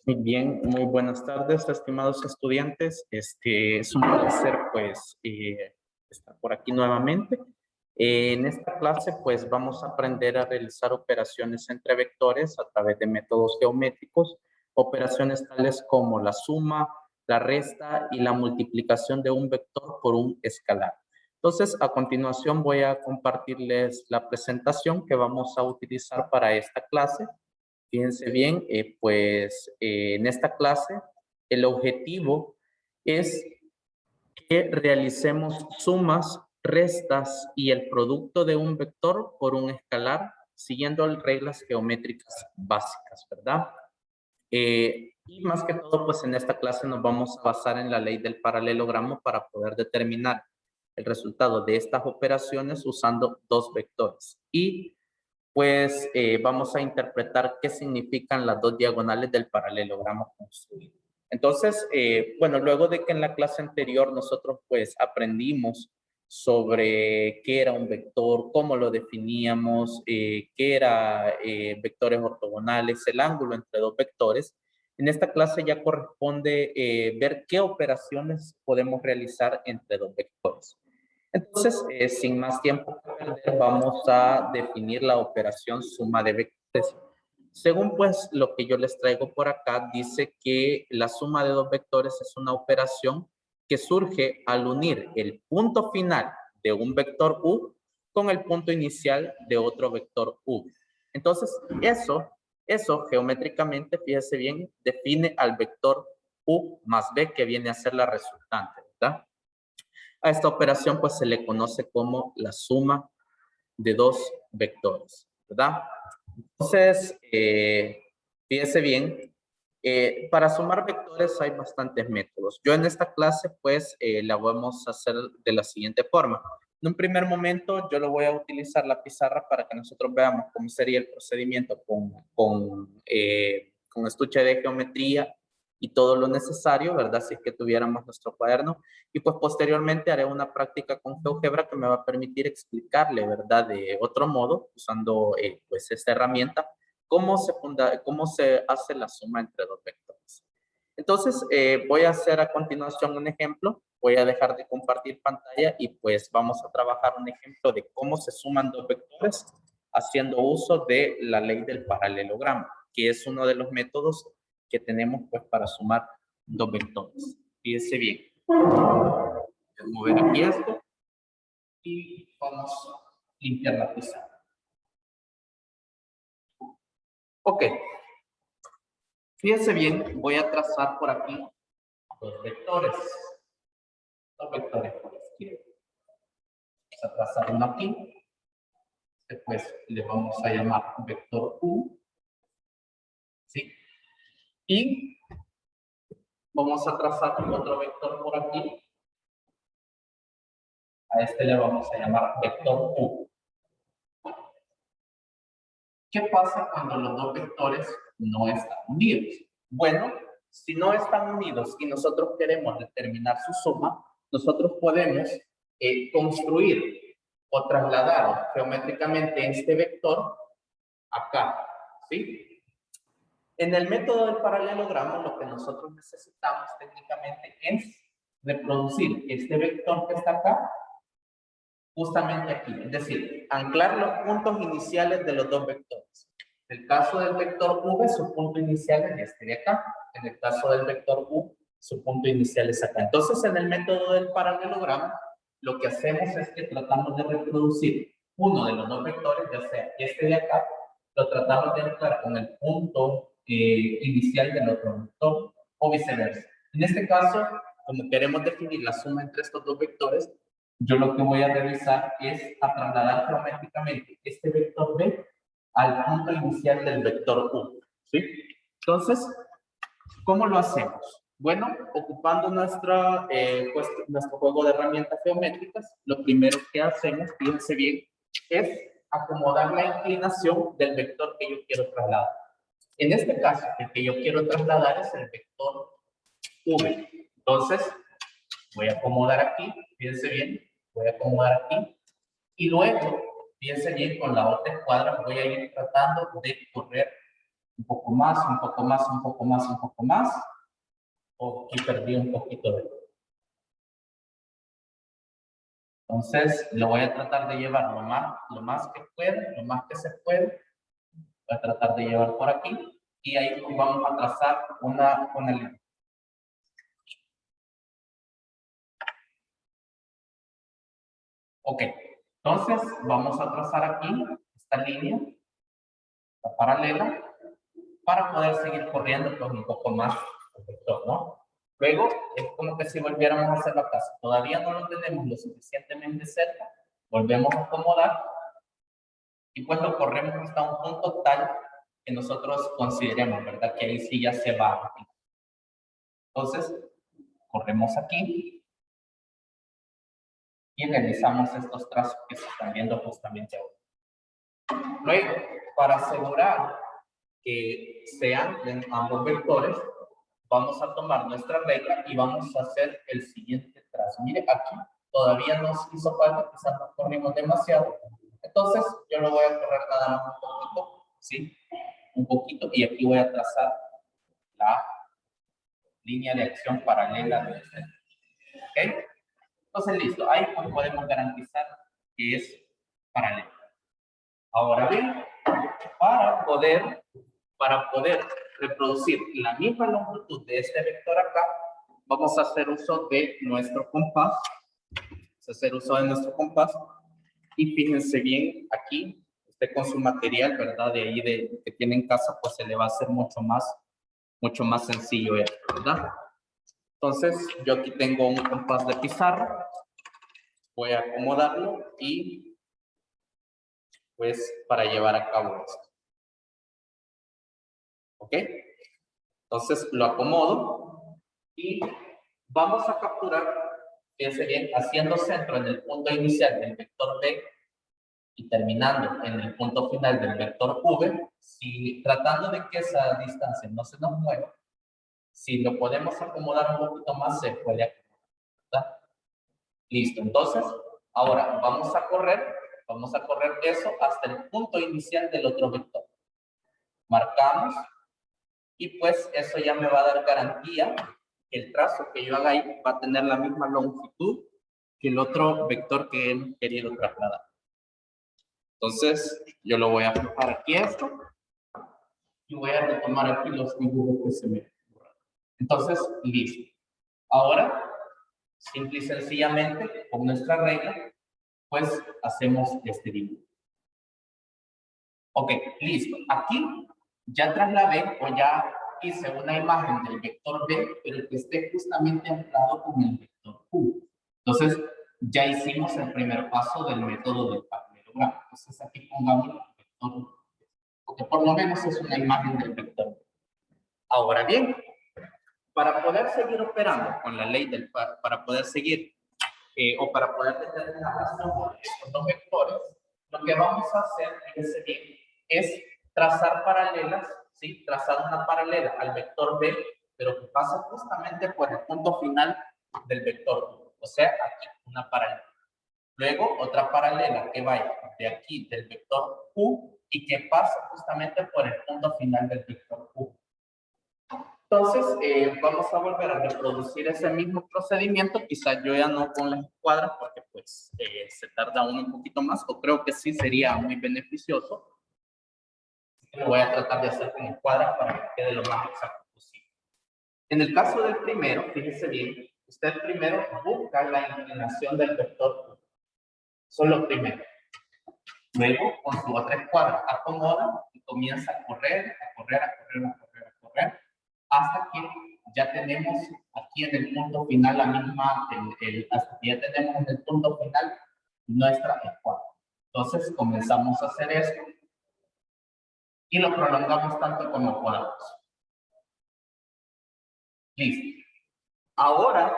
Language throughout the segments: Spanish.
Muy bien, muy buenas tardes, estimados estudiantes. Es un placer, pues, estar por aquí nuevamente. En esta clase, pues, vamos a aprender a realizar operaciones entre vectores a través de métodos geométricos, operaciones tales como la suma, la resta y la multiplicación de un vector por un escalar. Entonces, a continuación voy a compartirles la presentación que vamos a utilizar para esta clase. Fíjense bien, en esta clase el objetivo es que realicemos sumas, restas y el producto de un vector por un escalar siguiendo las reglas geométricas básicas, ¿verdad? Y más que todo, pues en esta clase nos vamos a basar en la ley del paralelogramo para poder determinar el resultado de estas operaciones usando dos vectores. Y pues vamos a interpretar qué significan las dos diagonales del paralelogramo construido. Entonces, bueno, luego de que en la clase anterior nosotros pues aprendimos sobre qué era un vector, cómo lo definíamos, qué era vectores ortogonales, el ángulo entre dos vectores, en esta clase ya corresponde ver qué operaciones podemos realizar entre dos vectores. Entonces, sin más tiempo que perder, vamos a definir la operación suma de vectores. Según pues lo que yo les traigo por acá, dice que la suma de dos vectores es una operación que surge al unir el punto final de un vector u con el punto inicial de otro vector u. Entonces, eso geométricamente, fíjese bien, define al vector u más b que viene a ser la resultante, ¿verdad? A esta operación pues se le conoce como la suma de dos vectores, ¿verdad? Entonces, fíjese bien, para sumar vectores hay bastantes métodos. Yo en esta clase pues la vamos a hacer de la siguiente forma. En un primer momento yo lo voy a utilizar la pizarra para que nosotros veamos cómo sería el procedimiento con estuche de geometría y todo lo necesario, ¿verdad? Si es que tuviéramos nuestro cuaderno. Y pues posteriormente haré una práctica con GeoGebra que me va a permitir explicarle, ¿verdad? De otro modo, usando pues esta herramienta, cómo se hace la suma entre dos vectores. Entonces, voy a hacer a continuación un ejemplo. Voy a dejar de compartir pantalla y pues vamos a trabajar un ejemplo de cómo se suman dos vectores haciendo uso de la ley del paralelogramo, que es uno de los métodos que tenemos pues para sumar dos vectores. Fíjense bien. Voy a mover aquí esto y vamos a limpiar la pizarra. Ok. Fíjense bien, voy a trazar por aquí dos vectores. Dos vectores por la izquierda. Vamos a trazar uno aquí. Después le vamos a llamar vector U. ¿Sí? Y vamos a trazar otro vector por aquí. A este le vamos a llamar vector U. ¿Qué pasa cuando los dos vectores no están unidos? Bueno, si no están unidos y nosotros queremos determinar su suma, nosotros podemos construir o trasladar geométricamente este vector acá, ¿sí? En el método del paralelogramo, lo que nosotros necesitamos técnicamente es reproducir este vector que está acá justamente aquí, es decir, anclar los puntos iniciales de los dos vectores. En el caso del vector v, su punto inicial es este de acá. En el caso del vector u, su punto inicial es acá. Entonces, en el método del paralelogramo, lo que hacemos es que tratamos de reproducir uno de los dos vectores, ya sea este de acá, lo tratamos de anclar con el punto inicial del otro vector, o viceversa. En este caso, como queremos definir la suma entre estos dos vectores, yo lo que voy a realizar es a trasladar geométricamente este vector b al punto inicial del vector u, ¿sí? Entonces, ¿cómo lo hacemos? Bueno, ocupando nuestro juego de herramientas geométricas, lo primero que hacemos, fíjense bien, es acomodar la inclinación del vector que yo quiero trasladar. En este caso, el que yo quiero trasladar es el vector v. Entonces, voy a acomodar aquí, fíjense bien, voy a acomodar aquí, y luego, fíjense bien, con la otra escuadra voy a ir tratando de correr Un poco más, un poco más, un poco más, un poco más. O aquí perdí un poquito de... Entonces, lo voy a tratar de llevar lo más que pueda, lo más que se puede. Voy a tratar de llevar por aquí. Y ahí vamos a trazar una línea. Ok, entonces vamos a trazar aquí esta línea, la paralela, para poder seguir corriendo pues un poco más el vector, ¿no? Luego, es como que si volviéramos a hacer la casa. Todavía no lo tenemos lo suficientemente cerca, volvemos a acomodar y pues lo corremos hasta un punto tal que nosotros consideremos, ¿verdad? Que ahí sí ya se va. Entonces, corremos aquí y realizamos estos trazos que se están viendo justamente ahora. Luego, para asegurar que sean ambos vectores, vamos a tomar nuestra regla y vamos a hacer el siguiente trazo. Mire, aquí todavía nos hizo falta, quizás nos corrimos demasiado. Entonces, yo lo voy a correr nada más un poquito, ¿sí? Un poquito, y aquí voy a trazar la línea de acción paralela de este. ¿Ok? Entonces, listo. Ahí pues podemos garantizar que es paralelo. Ahora bien, para poder reproducir la misma longitud de este vector acá, vamos a hacer uso de nuestro compás. Vamos a hacer uso de nuestro compás. Y fíjense bien, aquí, usted con su material, ¿verdad? De ahí que tiene en casa, pues se le va a hacer mucho más sencillo esto, ¿verdad? Entonces, yo aquí tengo un compás de pizarra. Voy a acomodarlo y, pues, para llevar a cabo esto. ¿Ok? Entonces, lo acomodo y vamos a capturar, fíjense bien, haciendo centro en el punto inicial del vector B y terminando en el punto final del vector V, tratando de que esa distancia no se nos mueva, si lo podemos acomodar un poquito más, se puede acomodar, ¿verdad? Listo, entonces, ahora vamos a correr eso hasta el punto inicial del otro vector. Marcamos y pues eso ya me va a dar garantía que el trazo que yo haga ahí va a tener la misma longitud que el otro vector que hemos querido trasladar. Entonces, yo lo voy a fijar aquí esto y voy a retomar aquí los dibujos que se me borraron. Entonces, listo. Ahora, simple y sencillamente, con nuestra regla, pues hacemos este dibujo. Ok, listo. Aquí ya trasladé o ya hice una imagen del vector B, pero que esté justamente anclado con el vector Q. Entonces, ya hicimos el primer paso del método del paralelogramo. Entonces, aquí pongamos el vector Q, porque por lo menos es una imagen del vector B. Ahora bien, para poder seguir operando con la ley para poder seguir o para poder tener una relación con estos dos vectores, lo que vamos a hacer, fíjense bien, es trazar paralelas, ¿sí? Trazar una paralela al vector B, pero que pasa justamente por el punto final del vector U. O sea, aquí una paralela. Luego, otra paralela que vaya de aquí, del vector U, y que pasa justamente por el punto final del vector U. Entonces, vamos a volver a reproducir ese mismo procedimiento, quizás yo ya no con las escuadras, porque pues se tarda uno un poquito más, o creo que sí sería muy beneficioso. Lo voy a tratar de hacer con escuadras para que quede lo más exacto posible. En el caso del primero, fíjese bien, usted primero busca la inclinación del vector, solo primero. Luego, con su otra escuadra, acomoda y comienza a correr, hasta que ya tenemos aquí en el punto final la misma, hasta que ya tenemos en el punto final nuestra escuadra. Entonces comenzamos a hacer esto y lo prolongamos tanto como podamos. Listo. Ahora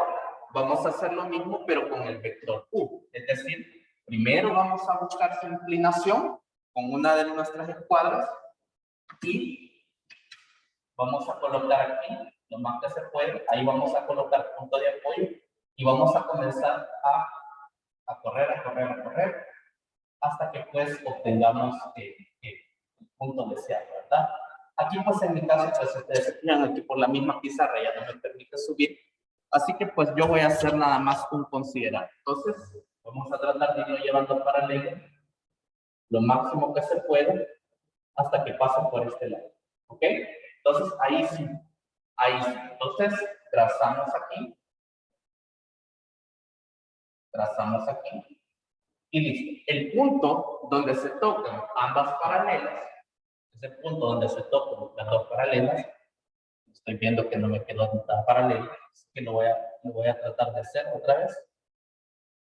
vamos a hacer lo mismo pero con el vector U. Es decir, primero vamos a buscar su inclinación con una de nuestras escuadras y vamos a colocar aquí lo más que se puede. Ahí vamos a colocar punto de apoyo y vamos a comenzar a correr, hasta que pues obtengamos el punto deseado, ¿verdad? Aquí pues en mi caso, pues ustedes se fijan aquí por la misma pizarra, ya no me permite subir. Así que pues yo voy a hacer nada más un considerado. Entonces, vamos a tratar de irlo llevando paralelo lo máximo que se puede hasta que pase por este lado. ¿Ok? Entonces, ahí sí. Ahí sí. Entonces, trazamos aquí. Trazamos aquí. Y listo. El punto donde se tocan ambas paralelas, ese punto donde se tocan las dos paralelas, estoy viendo que no me quedó tan paralela, así que lo voy a tratar de hacer otra vez.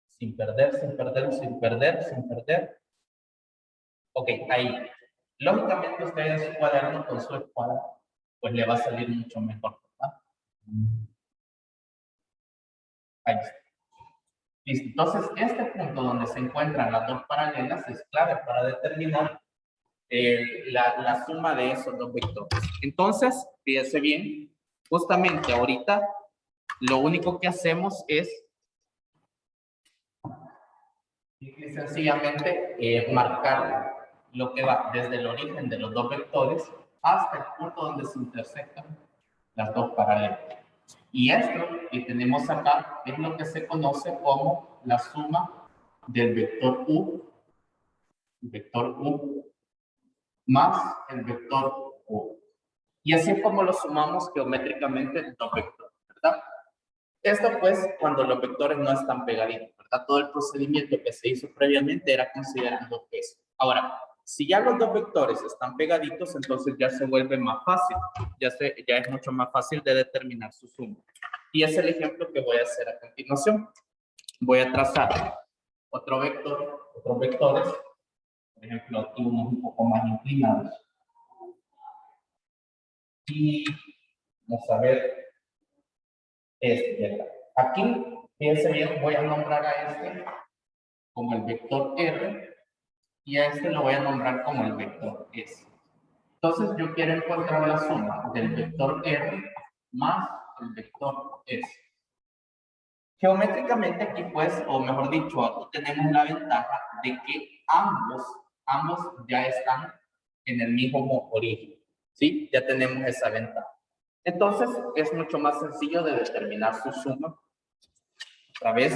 Sin perder, sin perder, sin perder, sin perder. Ok, ahí. Lógicamente ustedes su cuaderno con su escuadra, pues le va a salir mucho mejor, ¿verdad? Ahí está. Listo. Entonces, este punto donde se encuentran las dos paralelas es clave para determinar la suma de esos dos vectores. Entonces, fíjense bien, justamente ahorita lo único que hacemos es sencillamente marcar lo que va desde el origen de los dos vectores hasta el punto donde se intersectan las dos paralelas. Y esto que tenemos acá es lo que se conoce como la suma del vector U más el vector U. Y así es como lo sumamos geométricamente dos vectores, ¿verdad? Esto pues cuando los vectores no están pegaditos, ¿verdad? Todo el procedimiento que se hizo previamente era considerando eso. Ahora, si ya los dos vectores están pegaditos, entonces ya se vuelve más fácil, ya es mucho más fácil de determinar su suma. Y es el ejemplo que voy a hacer a continuación. Voy a trazar otro vector, otros vectores, por ejemplo, aquí unos un poco más inclinados. Y vamos a ver este de acá. Aquí, fíjense bien, voy a nombrar a este como el vector R y a este lo voy a nombrar como el vector S. Entonces yo quiero encontrar la suma del vector R más el vector S. Geométricamente aquí pues, o mejor dicho, aquí tenemos la ventaja de que ambos ya están en el mismo origen, ¿sí? Ya tenemos esa ventaja. Entonces es mucho más sencillo de determinar su suma a través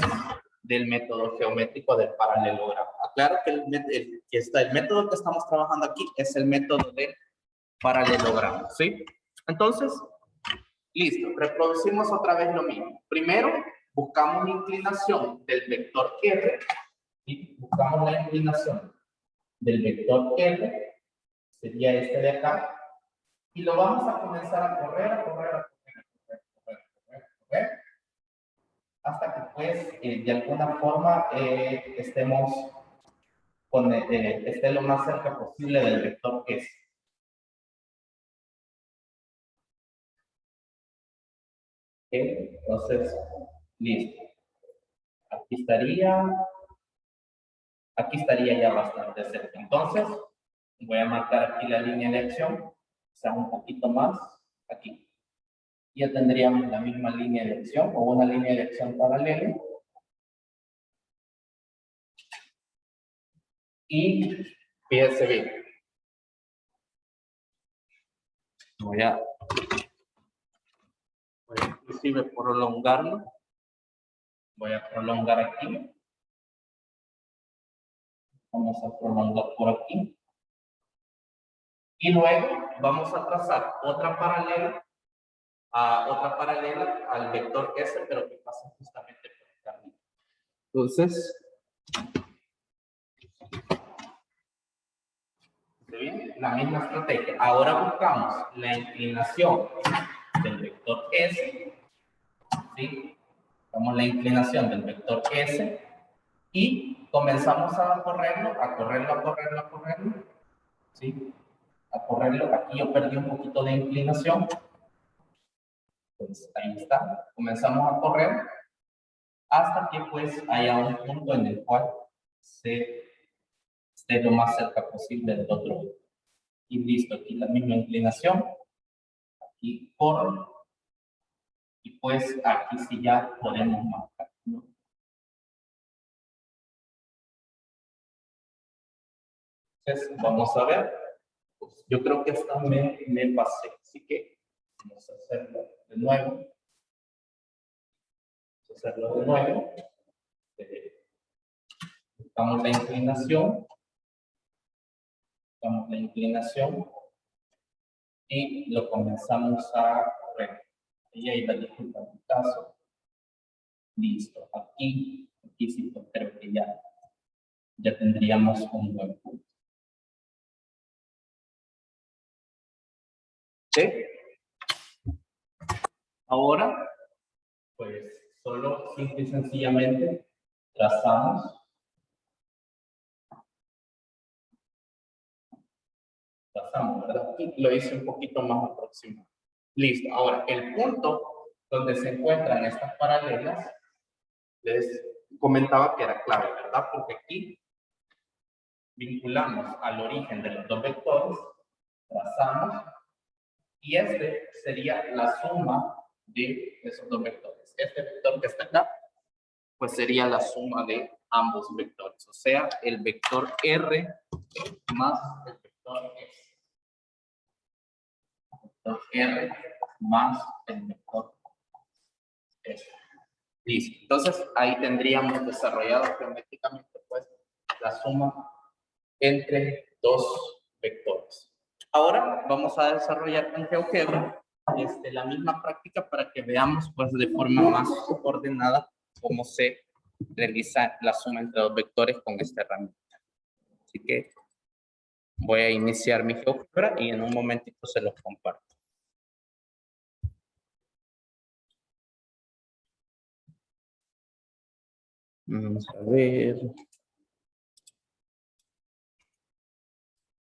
del método geométrico del paralelogramo. Aclaro que el método que estamos trabajando aquí es el método del paralelogramo, ¿sí? Entonces, listo, reproducimos otra vez lo mismo. Primero, buscamos la inclinación del vector R, y buscamos la inclinación del vector R, sería este de acá, y lo vamos a comenzar a correr, hasta que pues de alguna forma estemos esté lo más cerca posible del vector S. ¿Okay? Entonces, listo. Aquí estaría ya bastante cerca. Entonces, voy a marcar aquí la línea de acción, o sea, un poquito más aquí. Ya tendríamos la misma línea de acción o una línea de acción paralela. Y fíjense bien. Voy a inclusive prolongarlo. Voy a prolongar aquí. Vamos a prolongar por aquí. Y luego vamos a trazar otra paralela al vector S, pero que pasa justamente por el camino. Entonces, ¿sí? La misma estrategia. Ahora buscamos la inclinación del vector S, ¿sí? Buscamos la inclinación del vector S y comenzamos a correrlo, ¿sí? A correrlo. Aquí yo perdí un poquito de inclinación. Pues ahí está. Comenzamos a correr hasta que pues haya un punto en el cual se esté lo más cerca posible del otro. Y listo, aquí la misma inclinación. Aquí corro. Y pues aquí sí ya podemos marcar, ¿no? Entonces vamos a ver. Pues, yo creo que esta me pasé, así que vamos a hacerlo de nuevo. Vamos a hacerlo de nuevo. Buscamos la inclinación. Buscamos la inclinación. Y lo comenzamos a correr. Y ahí la disculpa en mi caso. Listo. Aquí sí, creo que ya tendríamos un buen punto. ¿Sí? Ahora, pues, solo simple y sencillamente trazamos. ¿Verdad? Aquí lo hice un poquito más aproximado. Listo. Ahora, el punto donde se encuentran estas paralelas, les comentaba que era clave, ¿verdad? Porque aquí vinculamos al origen de los dos vectores, trazamos, y este sería la suma de esos dos vectores. Este vector que está acá, pues sería la suma de ambos vectores, o sea, el vector R más el vector S. Vector R más el vector S. Listo. Entonces, ahí tendríamos desarrollado geométricamente, pues, la suma entre dos vectores. Ahora vamos a desarrollar con GeoGebra la misma práctica para que veamos, pues, de forma más ordenada cómo se realiza la suma entre dos vectores con esta herramienta. Así que voy a iniciar mi GeoGebra y en un momentito se los comparto. Vamos a ver.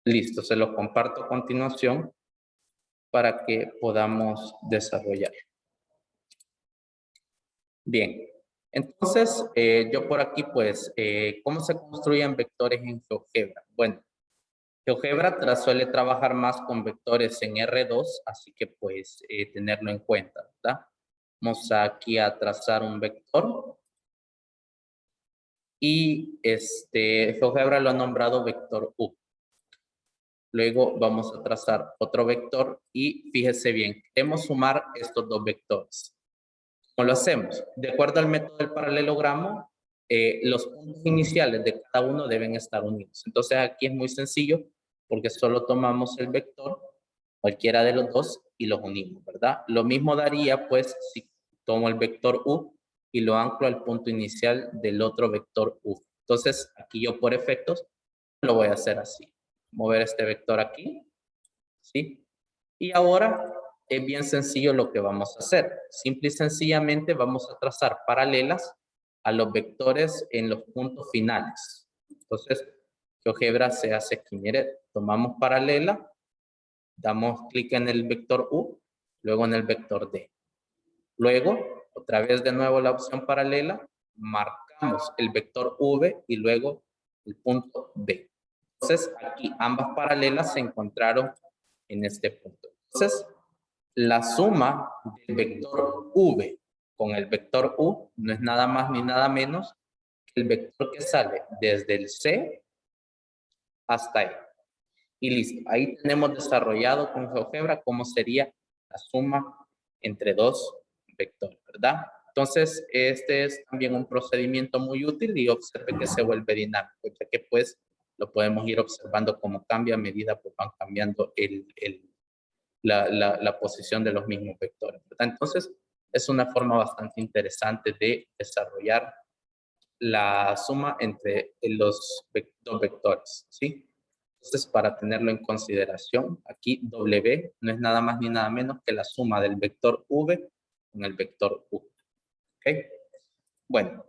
Listo, se los comparto a continuación para que podamos desarrollar. Bien, entonces yo por aquí pues, ¿cómo se construyen vectores en GeoGebra? Bueno, GeoGebra suele trabajar más con vectores en R2, así que pues tenerlo en cuenta, ¿verdad? Vamos aquí a trazar un vector y GeoGebra lo ha nombrado vector U. Luego vamos a trazar otro vector y fíjese bien, queremos sumar estos dos vectores. ¿Cómo lo hacemos? De acuerdo al método del paralelogramo, los puntos iniciales de cada uno deben estar unidos. Entonces aquí es muy sencillo porque solo tomamos el vector, cualquiera de los dos, y los unimos, ¿verdad? Lo mismo daría pues si tomo el vector U y lo anclo al punto inicial del otro vector U. Entonces aquí yo por efectos lo voy a hacer así. Mover este vector aquí, ¿sí? Y ahora es bien sencillo lo que vamos a hacer. Simple y sencillamente vamos a trazar paralelas a los vectores en los puntos finales. Entonces, GeoGebra se hace aquí. Mire, tomamos paralela, damos clic en el vector U, luego en el vector D. Luego, otra vez de nuevo la opción paralela, marcamos el vector V y luego el punto B. Entonces, aquí ambas paralelas se encontraron en este punto. Entonces, la suma del vector V con el vector U no es nada más ni nada menos que el vector que sale desde el C hasta E. Y listo, ahí tenemos desarrollado con GeoGebra cómo sería la suma entre dos vectores, ¿verdad? Entonces, este es también un procedimiento muy útil y observe que se vuelve dinámico, ya que pues lo podemos ir observando cómo cambia a medida que van cambiando la posición de los mismos vectores, ¿verdad? Entonces, es una forma bastante interesante de desarrollar la suma entre los dos vectores, ¿sí? Entonces, para tenerlo en consideración, aquí W no es nada más ni nada menos que la suma del vector V con el vector U. ¿Ok? Bueno,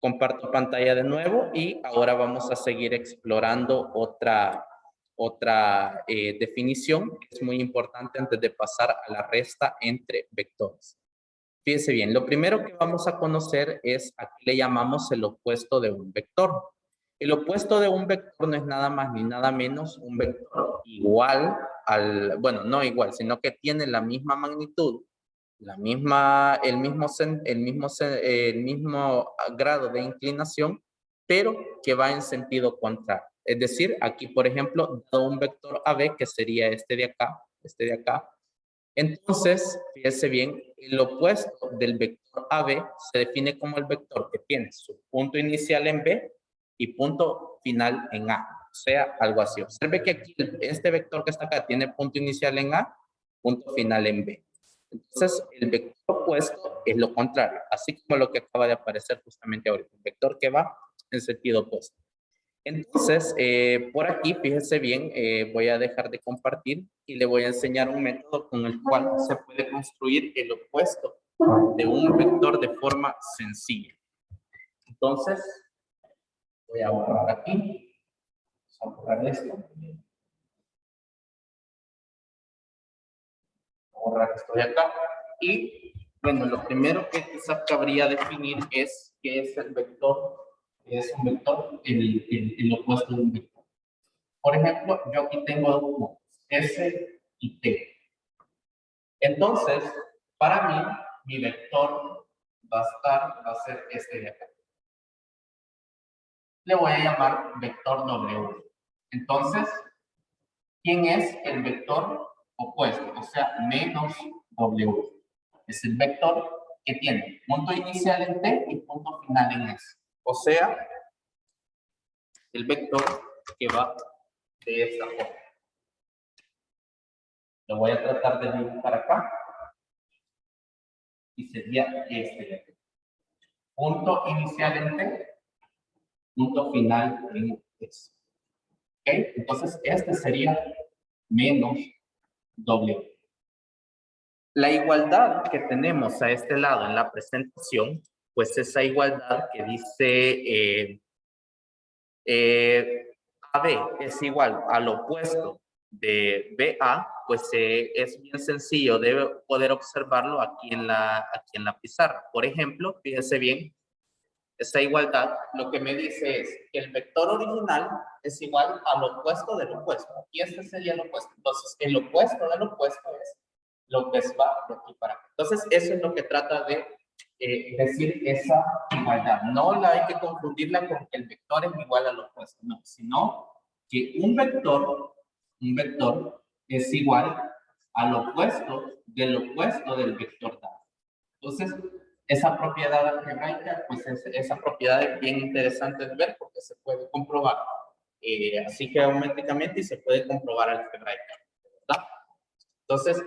comparto pantalla de nuevo y ahora vamos a seguir explorando otra definición que es muy importante antes de pasar a la resta entre vectores. Fíjense bien, lo primero que vamos a conocer es a qué le llamamos el opuesto de un vector. El opuesto de un vector no es nada más ni nada menos un vector igual al, bueno, no igual, sino que tiene la misma magnitud, el mismo grado de inclinación, pero que va en sentido contrario. Es decir, aquí, por ejemplo, dado un vector AB, que sería este de acá. Entonces, fíjese bien, el opuesto del vector AB se define como el vector que tiene su punto inicial en B y punto final en A. O sea, algo así. Observe que aquí este vector que está acá tiene punto inicial en A, punto final en B. Entonces, el vector opuesto es lo contrario, así como lo que acaba de aparecer justamente ahorita, el vector que va en sentido opuesto. Entonces, por aquí, fíjese bien, voy a dejar de compartir y le voy a enseñar un método con el cual se puede construir el opuesto de un vector de forma sencilla. Entonces, voy a borrar aquí, vamos a borrar esto. Borrar esto de acá. Y, bueno, lo primero que quizás cabría definir es qué es el vector. Es un vector, el opuesto de un vector. Por ejemplo, yo aquí tengo dos puntos, S y T. Entonces, para mí, mi vector va a ser este de acá. Le voy a llamar vector W. Entonces, ¿quién es el vector opuesto? O sea, menos W. Es el vector que tiene punto inicial en T y punto final en S. O sea, el vector que va de esta forma. Lo voy a tratar de dibujar acá. Y sería este de aquí. Punto inicial en T, punto final en S. ¿Ok? Entonces, este sería menos W. La igualdad que tenemos a este lado en la presentación, pues esa igualdad que dice AB es igual al opuesto de BA, pues es bien sencillo, debe poder observarlo aquí en la pizarra. Por ejemplo, fíjese bien, esta igualdad lo que me dice es que el vector original es igual al opuesto del opuesto. Y este sería el opuesto. Entonces, el opuesto del opuesto es lo que va de aquí para acá. Entonces, eso es lo que trata de decir esa igualdad. No la hay que confundirla con que el vector es igual al opuesto, no, sino que un vector es igual al opuesto del vector dado. Entonces, esa propiedad algebraica, pues esa propiedad es bien interesante de ver porque se puede comprobar así geométricamente y se puede comprobar algebraicamente, ¿verdad? Entonces,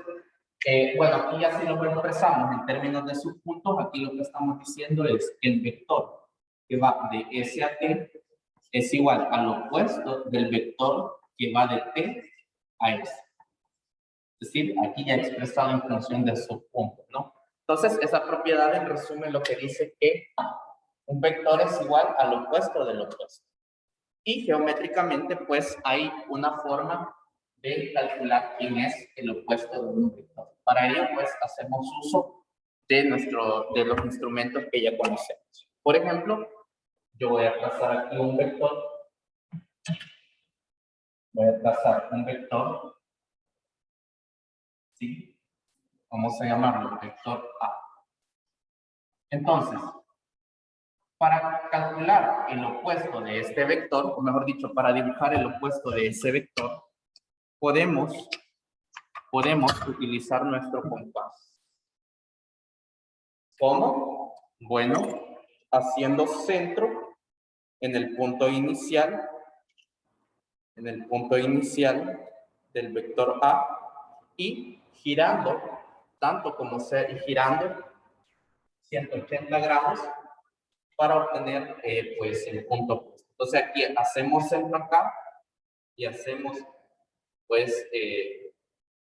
bueno, aquí ya si lo expresamos en términos de subpuntos, aquí lo que estamos diciendo es que el vector que va de S a T es igual al opuesto del vector que va de T a S. Es decir, aquí ya expresado en función de subpuntos, ¿no? Entonces, esa propiedad en resumen lo que dice que un vector es igual al opuesto del opuesto. Y geométricamente, pues, hay una forma de calcular quién es el opuesto de un vector. Para ello, pues, hacemos uso de los instrumentos que ya conocemos. Por ejemplo, yo voy a trazar aquí un vector. Voy a trazar un vector. ¿Sí? Vamos a llamarlo vector A. Entonces, para calcular el opuesto de este vector, o mejor dicho, para dibujar el opuesto de ese vector, podemos utilizar nuestro compás. ¿Cómo? Bueno, haciendo centro en el punto inicial, del vector A y girando, tanto como sea, y girando 180 grados para obtener pues el punto opuesto. Entonces aquí hacemos centro acá y hacemos pues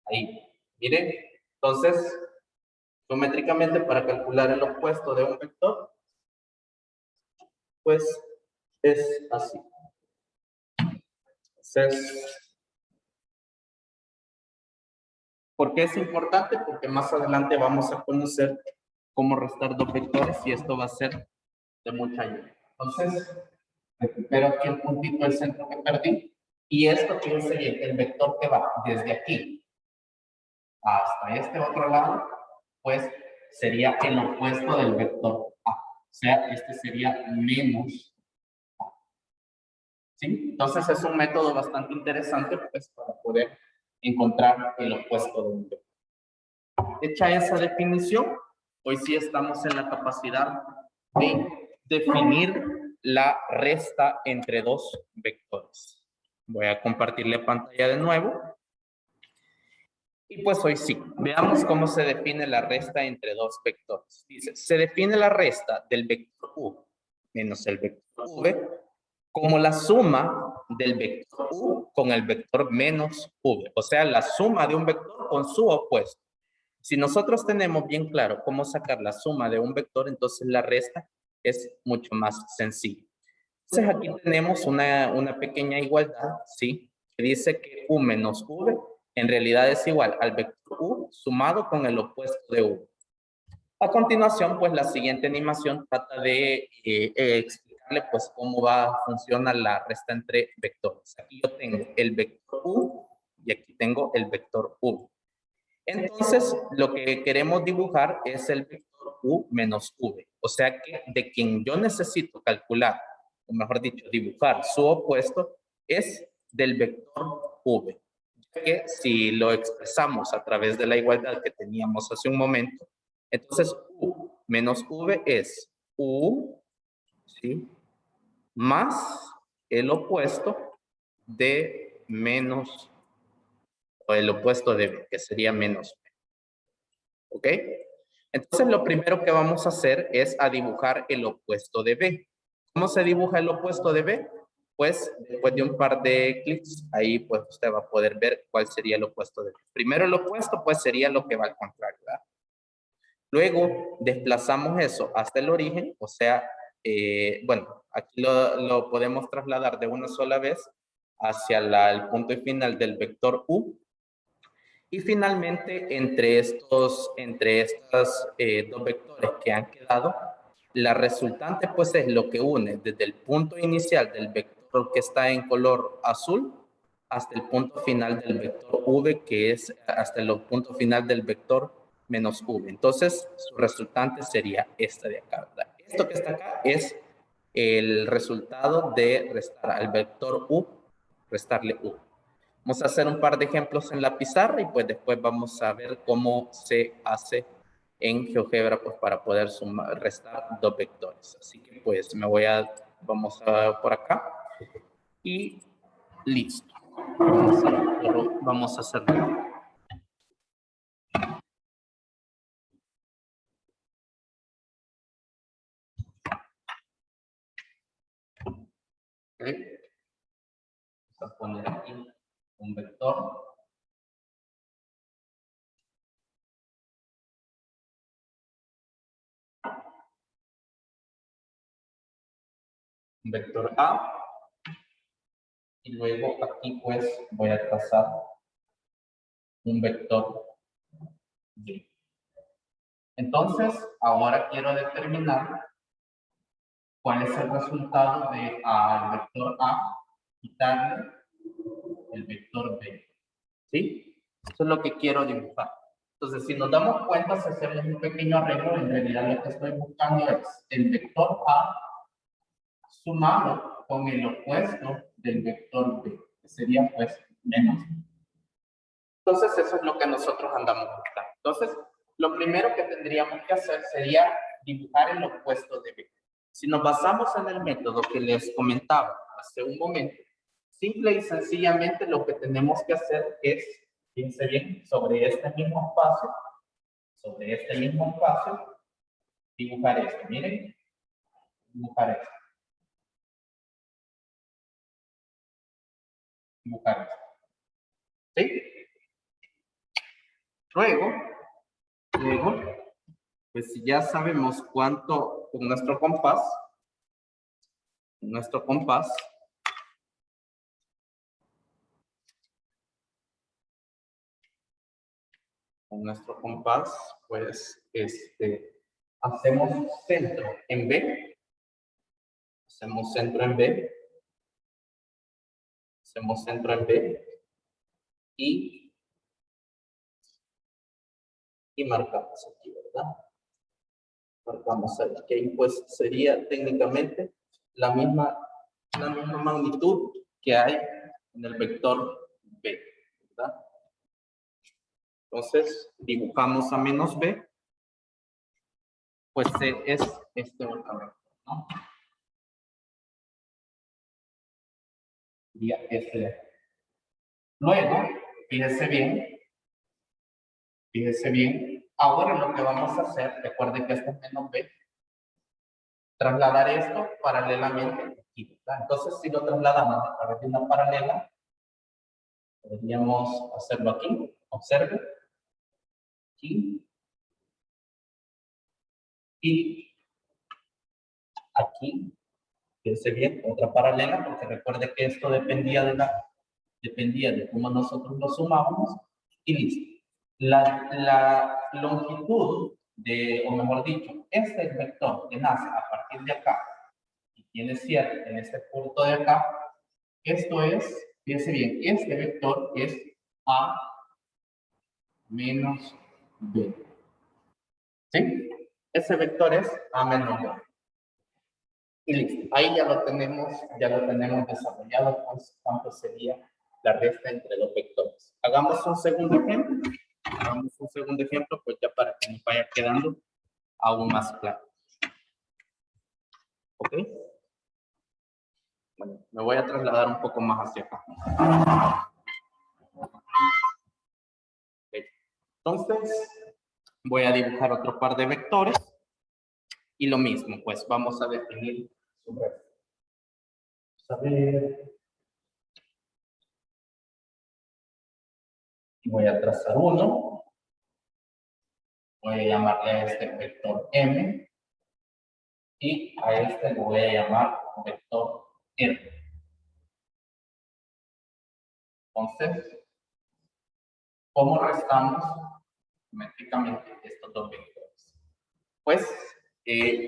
ahí. Miren, entonces geométricamente para calcular el opuesto de un vector pues es así. Entonces, ¿por qué es importante? Porque más adelante vamos a conocer cómo restar dos vectores y esto va a ser de mucha ayuda. Entonces, recupero aquí el puntito del centro que perdí y esto quiere decir el vector que va desde aquí hasta este otro lado, pues sería el opuesto del vector A. O sea, este sería menos A. ¿sí? Entonces es un método bastante interesante pues, para poder encontrar el opuesto de un vector. Hecha esa definición, hoy sí estamos en la capacidad de definir la resta entre dos vectores. Voy a compartirle pantalla de nuevo. Y pues hoy sí, veamos cómo se define la resta entre dos vectores. Dice, se define la resta del vector u menos el vector v como la suma del vector u con el vector menos v. O sea, la suma de un vector con su opuesto. Si nosotros tenemos bien claro cómo sacar la suma de un vector, entonces la resta es mucho más sencilla. Entonces aquí tenemos una pequeña igualdad, ¿sí? Que dice que u menos v en realidad es igual al vector u sumado con el opuesto de u. A continuación, pues la siguiente animación trata de explicarle pues cómo funciona la resta entre vectores. Aquí yo tengo el vector u y aquí tengo el vector v. Entonces, lo que queremos dibujar es el vector u menos v. O sea que de quien yo necesito calcular, o mejor dicho, dibujar su opuesto, es del vector v. Ya que si lo expresamos a través de la igualdad que teníamos hace un momento, entonces u menos v es u, ¿sí?, más el opuesto de menos, o el opuesto de v, que sería menos v. ¿Ok? Entonces lo primero que vamos a hacer es a dibujar el opuesto de b. ¿Cómo se dibuja el opuesto de b? Pues después de un par de clics, ahí pues usted va a poder ver cuál sería el opuesto de b. Primero el opuesto pues sería lo que va al contrario, ¿verdad? Luego desplazamos eso hasta el origen, o sea, bueno, aquí lo podemos trasladar de una sola vez hacia el punto final del vector u. Y finalmente, entre estos dos vectores que han quedado, la resultante pues es lo que une desde el punto inicial del vector que está en color azul hasta el punto final del vector v, que es hasta el punto final del vector menos v. Entonces, su resultante sería esta de acá, ¿verdad? Esto que está acá es el resultado de restar al vector u, restarle u. Vamos a hacer un par de ejemplos en la pizarra y pues después vamos a ver cómo se hace en GeoGebra pues para poder restar dos vectores. Así que pues vamos a por acá y listo. Vamos a hacerlo. Okay. Vamos a poner aquí un vector. Un vector A. Y luego aquí pues voy a trazar un vector B. Entonces, ahora quiero determinar cuál es el resultado de al vector A quitarle el vector B. ¿Sí? Eso es lo que quiero dibujar. Entonces, si nos damos cuenta, si hacemos un pequeño arreglo, en realidad lo que estoy buscando es el vector A sumado con el opuesto del vector B, que sería pues menos. Entonces, eso es lo que nosotros andamos buscando. Entonces, lo primero que tendríamos que hacer sería dibujar el opuesto de B. Si nos basamos en el método que les comentaba hace un momento, simple y sencillamente lo que tenemos que hacer es, fíjense bien, sobre este mismo espacio, dibujar esto. Miren, dibujar esto. Dibujar esto. ¿Sí? Luego, pues ya sabemos cuánto con nuestro compás, pues hacemos centro en B, hacemos centro en B y marcamos aquí, ¿verdad? Marcamos ahí, que ahí pues sería técnicamente la misma la misma magnitud que hay en el vector B, ¿verdad? Entonces, dibujamos a menos B, pues C es este otro vector, ¿no? Sería este de aquí. Luego, fíjese bien, ahora lo que vamos a hacer, recuerden que este es menos B, trasladar esto paralelamente aquí, ¿verdad? Entonces, si lo trasladamos a través de una paralela, podríamos hacerlo aquí, observe, aquí, y aquí, fíjense bien, otra paralela, porque recuerde que esto dependía de cómo nosotros lo sumábamos, y listo. La longitud o mejor dicho, este vector que nace a partir de acá, y tiene cierre en este punto de acá, esto es, fíjense bien, este vector es A menos B. ¿Sí? Ese vector es A menos B. Y listo. Ahí ya lo tenemos desarrollado, pues cuánto sería la resta entre los vectores. Hagamos un segundo ejemplo. Pues ya para que nos vaya quedando aún más claro. ¿Ok? Bueno, me voy a trasladar un poco más hacia acá. Okay. Entonces, voy a dibujar otro par de vectores. Y lo mismo, pues vamos a definir su resta. Vamos a ver. Y voy a trazar uno. Voy a llamarle a este vector M. Y a este lo voy a llamar vector R. Entonces, ¿cómo restamos geométricamente estos dos vectores? Pues,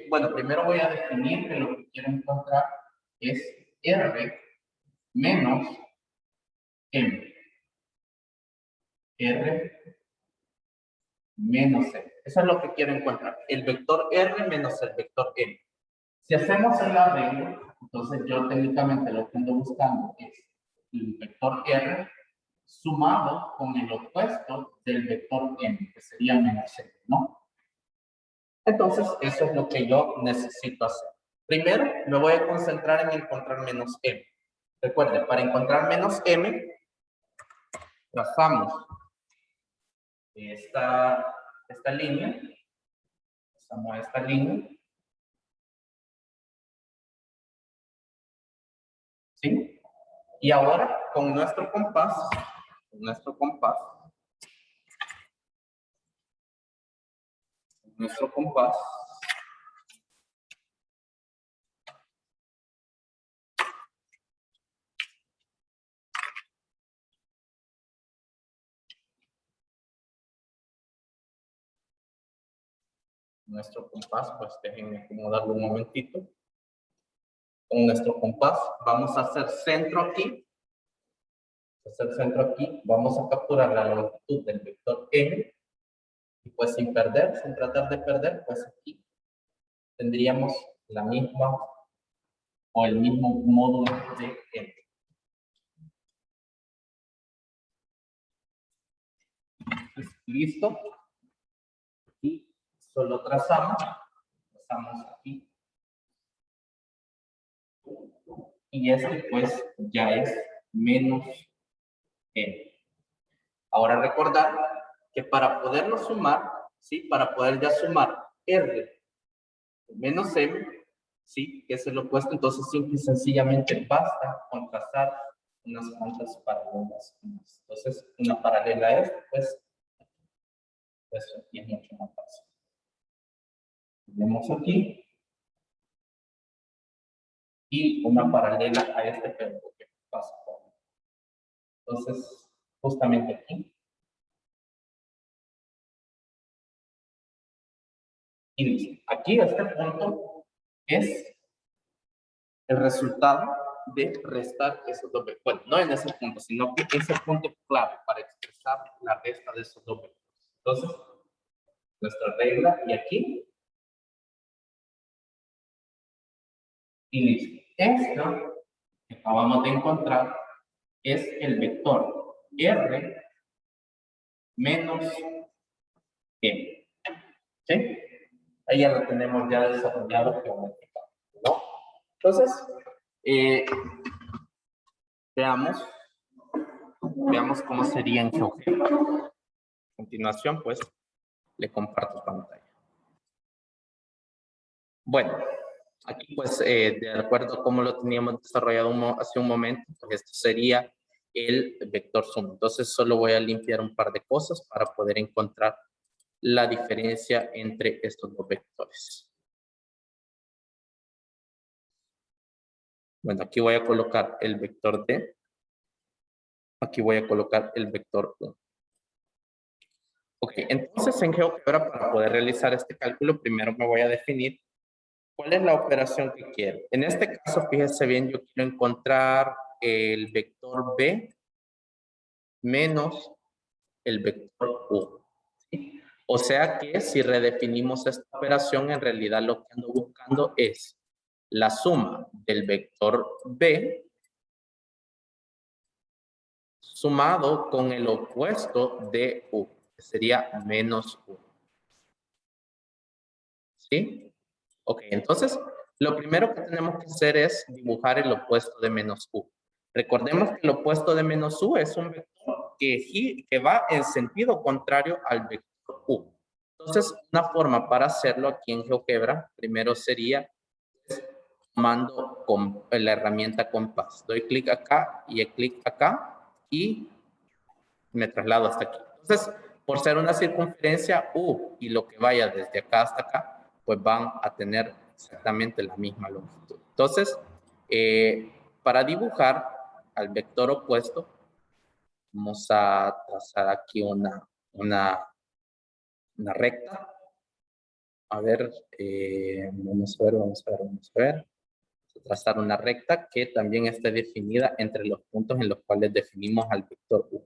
bueno, primero voy a definir que lo que quiero encontrar es R menos M. R menos M. Eso es lo que quiero encontrar. El vector R menos el vector M. Si hacemos el arreglo, entonces yo técnicamente lo que ando buscando es el vector R sumado con el opuesto del vector M, que sería menos M, ¿no? Entonces, eso es lo que yo necesito hacer. Primero, me voy a concentrar en encontrar menos M. Recuerden, para encontrar menos M, trazamos esta línea, trazamos esta línea, ¿sí? Y ahora, con nuestro compás, nuestro compás, pues déjenme acomodarlo un momentito. Con nuestro compás vamos a hacer centro aquí. Vamos a capturar la longitud del vector M. Y pues sin tratar de perder, pues aquí tendríamos la misma o el mismo módulo de M. Listo. Y solo trazamos aquí. Y este pues ya es menos M. Ahora recordar que para poderlo sumar, ¿sí? Para poder ya sumar R menos M, ¿sí? Que es el opuesto, entonces simple y sencillamente basta con trazar unas cuantas paralelas. Entonces, una paralela a esta, pues aquí es mucho más fácil. Tenemos aquí y una paralela a este, pero que pasa por. Entonces, justamente aquí. Y listo. Aquí este punto es el resultado de restar esos dos vectores. Bueno, no en ese punto, sino que ese punto clave para expresar la resta de esos dos vectores. Entonces, nuestra regla y aquí. Y listo. Esto que acabamos de encontrar es el vector R menos M. ¿Sí? Ahí ya lo tenemos ya desarrollado geométricamente, ¿no? Entonces, veamos cómo sería en GeoGebra. A continuación, pues, le comparto pantalla. Bueno, aquí pues de acuerdo a cómo lo teníamos desarrollado hace un momento, pues esto sería el vector suma. Entonces solo voy a limpiar un par de cosas para poder encontrar la diferencia entre estos dos vectores. Bueno, aquí voy a colocar el vector D. Aquí voy a colocar el vector 1. Ok, entonces en GeoGebra para poder realizar este cálculo, primero me voy a definir ¿cuál es la operación que quiero? En este caso, fíjese bien, yo quiero encontrar el vector B menos el vector U. ¿Sí? O sea que si redefinimos esta operación, en realidad lo que ando buscando es la suma del vector B sumado con el opuesto de U, que sería menos U. ¿Sí? Ok, entonces lo primero que tenemos que hacer es dibujar el opuesto de menos U. Recordemos que el opuesto de menos U es un vector que va en sentido contrario al vector U. Entonces, una forma para hacerlo aquí en GeoGebra, primero sería tomando con la herramienta compás. Doy clic acá y clic acá y me traslado hasta aquí. Entonces, por ser una circunferencia U y lo que vaya desde acá hasta acá, pues van a tener exactamente la misma longitud. Entonces, para dibujar al vector opuesto, vamos a trazar aquí una recta. A ver, vamos a ver. Vamos a trazar una recta que también esté definida entre los puntos en los cuales definimos al vector U.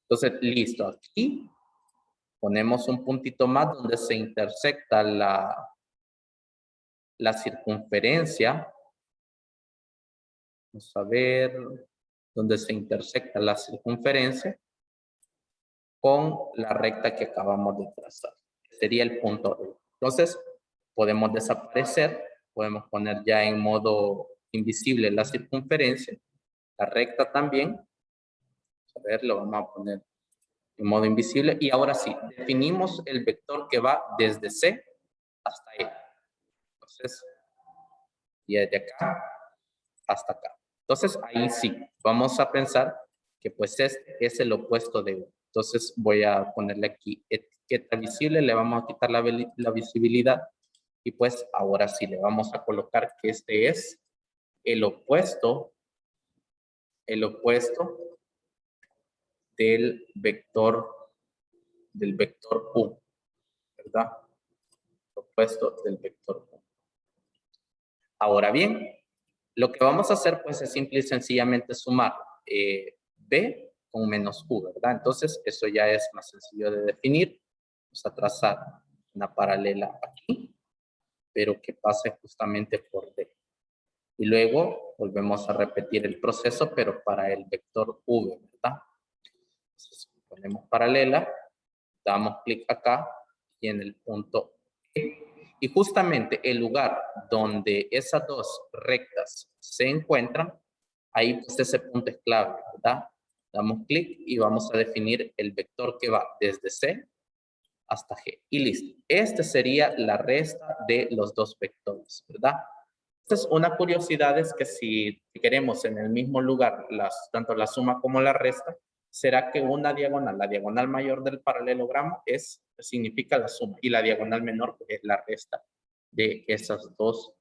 Entonces, listo, aquí ponemos un puntito más donde se intersecta la circunferencia. Vamos a ver dónde se intersecta la circunferencia con la recta que acabamos de trazar. Sería el punto E. Entonces, podemos desaparecer, podemos poner ya en modo invisible la circunferencia, la recta también. A ver, lo vamos a poner en modo invisible. Y ahora sí, definimos el vector que va desde C hasta E. Entonces, y desde acá hasta acá. Entonces, ahí sí, vamos a pensar que pues este es el opuesto de U. Entonces, voy a ponerle aquí etiqueta visible, le vamos a quitar la visibilidad y pues ahora sí le vamos a colocar que este es el opuesto del vector U, ¿verdad? El opuesto del vector U. Ahora bien, lo que vamos a hacer pues es simple y sencillamente sumar B con menos U, ¿verdad? Entonces eso ya es más sencillo de definir. Vamos a trazar una paralela aquí, pero que pase justamente por D. Y luego volvemos a repetir el proceso, pero para el vector V, ¿verdad? Entonces ponemos paralela, damos clic acá y en el punto E. Y justamente el lugar donde esas dos rectas se encuentran, ahí pues ese punto es clave, ¿verdad? Damos clic y vamos a definir el vector que va desde C hasta G. Y listo. Esta sería la resta de los dos vectores, ¿verdad? Entonces, una curiosidad es que si queremos en el mismo lugar tanto la suma como la resta, será que una diagonal, la diagonal mayor del paralelogramo significa la suma y la diagonal menor es la resta de esas dos,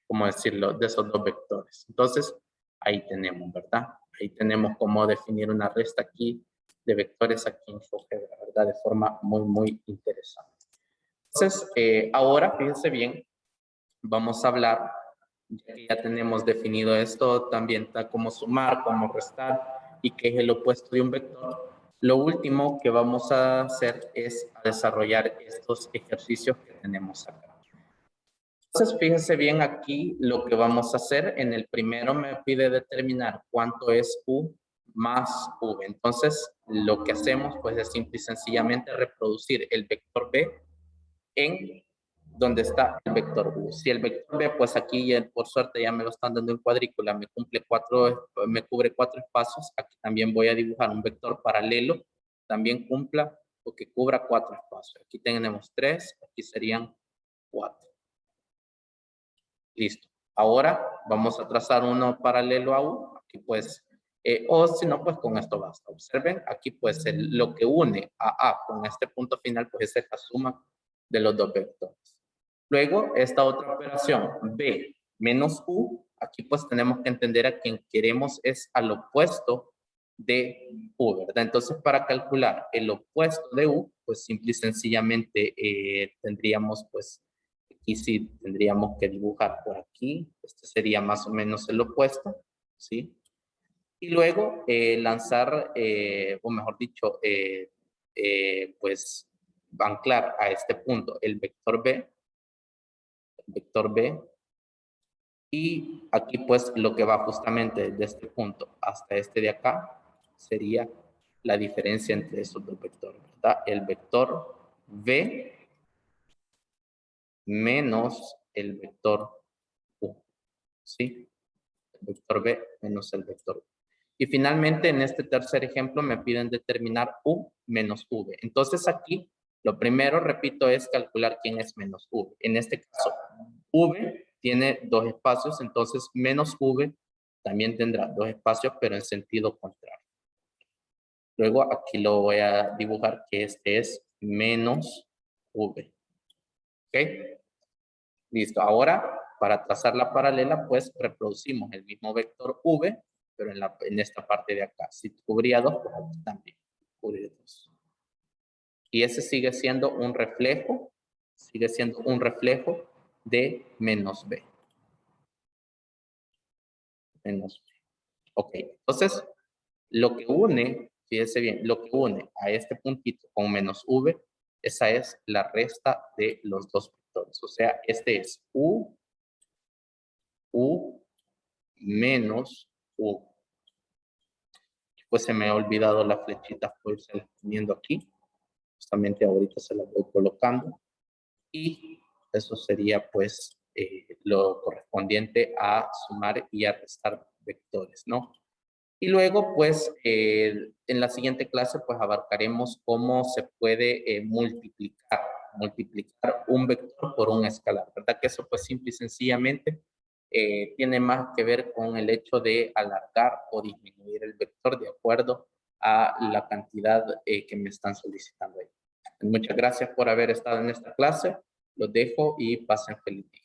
¿cómo decirlo? De esos dos vectores. Entonces, ahí tenemos, ¿verdad? Ahí tenemos cómo definir una resta aquí de vectores aquí en GeoGebra, ¿verdad? De forma muy, muy interesante. Entonces, ahora, fíjense bien, vamos a hablar, ya tenemos definido esto, también está cómo sumar, cómo restar y qué es el opuesto de un vector. Lo último que vamos a hacer es desarrollar estos ejercicios que tenemos acá. Entonces, fíjense bien aquí lo que vamos a hacer. En el primero me pide determinar cuánto es U más V. Entonces, lo que hacemos pues es simple y sencillamente reproducir el vector B en donde está el vector U. Si el vector B, pues aquí por suerte ya me lo están dando en cuadrícula, me cubre 4 espacios. Aquí también voy a dibujar un vector paralelo, también cumpla o que cubra 4 espacios. Aquí tenemos 3, aquí serían 4. Listo. Ahora vamos a trazar uno paralelo a U. Aquí pues, o si no, pues con esto basta. Observen, aquí pues lo que une a A con este punto final, pues es la suma de los dos vectores. Luego, esta otra operación, B menos U, aquí pues tenemos que entender a quien queremos es al opuesto de U, ¿verdad? Entonces, para calcular el opuesto de U, pues simple y sencillamente tendríamos pues aquí sí tendríamos que dibujar por aquí. Este sería más o menos el opuesto, ¿sí? Y luego lanzar, o mejor dicho, pues anclar a este punto el vector B, y aquí pues lo que va justamente de este punto hasta este de acá sería la diferencia entre esos dos vectores, ¿verdad? El vector V menos el vector U, ¿sí? El vector B menos el vector U. Y finalmente, en este tercer ejemplo, me piden determinar U menos V. Entonces, aquí, lo primero, repito, es calcular quién es menos V. En este caso, V tiene 2 espacios, entonces menos V también tendrá 2 espacios, pero en sentido contrario. Luego, aquí lo voy a dibujar que este es menos V. ¿Ok? Listo. Ahora, para trazar la paralela, pues reproducimos el mismo vector V, pero en esta parte de acá. Si cubría 2, pues aquí también cubre 2. Y ese sigue siendo un reflejo de menos B. Menos B. Ok, entonces, lo que une, fíjense bien, lo que une a este puntito con menos V, esa es la resta de los dos vectores. O sea, este es U menos U. Pues se me ha olvidado la flechita, pues poniendo aquí. Justamente ahorita se la voy colocando. Y eso sería pues lo correspondiente a sumar y a restar vectores, ¿no? Y luego pues en la siguiente clase pues abarcaremos cómo se puede multiplicar un vector por un escalar, ¿verdad? Que eso pues simple y sencillamente tiene más que ver con el hecho de alargar o disminuir el vector de acuerdo a la cantidad que me están solicitando ahí. Muchas gracias por haber estado en esta clase. Los dejo y pasen feliz día.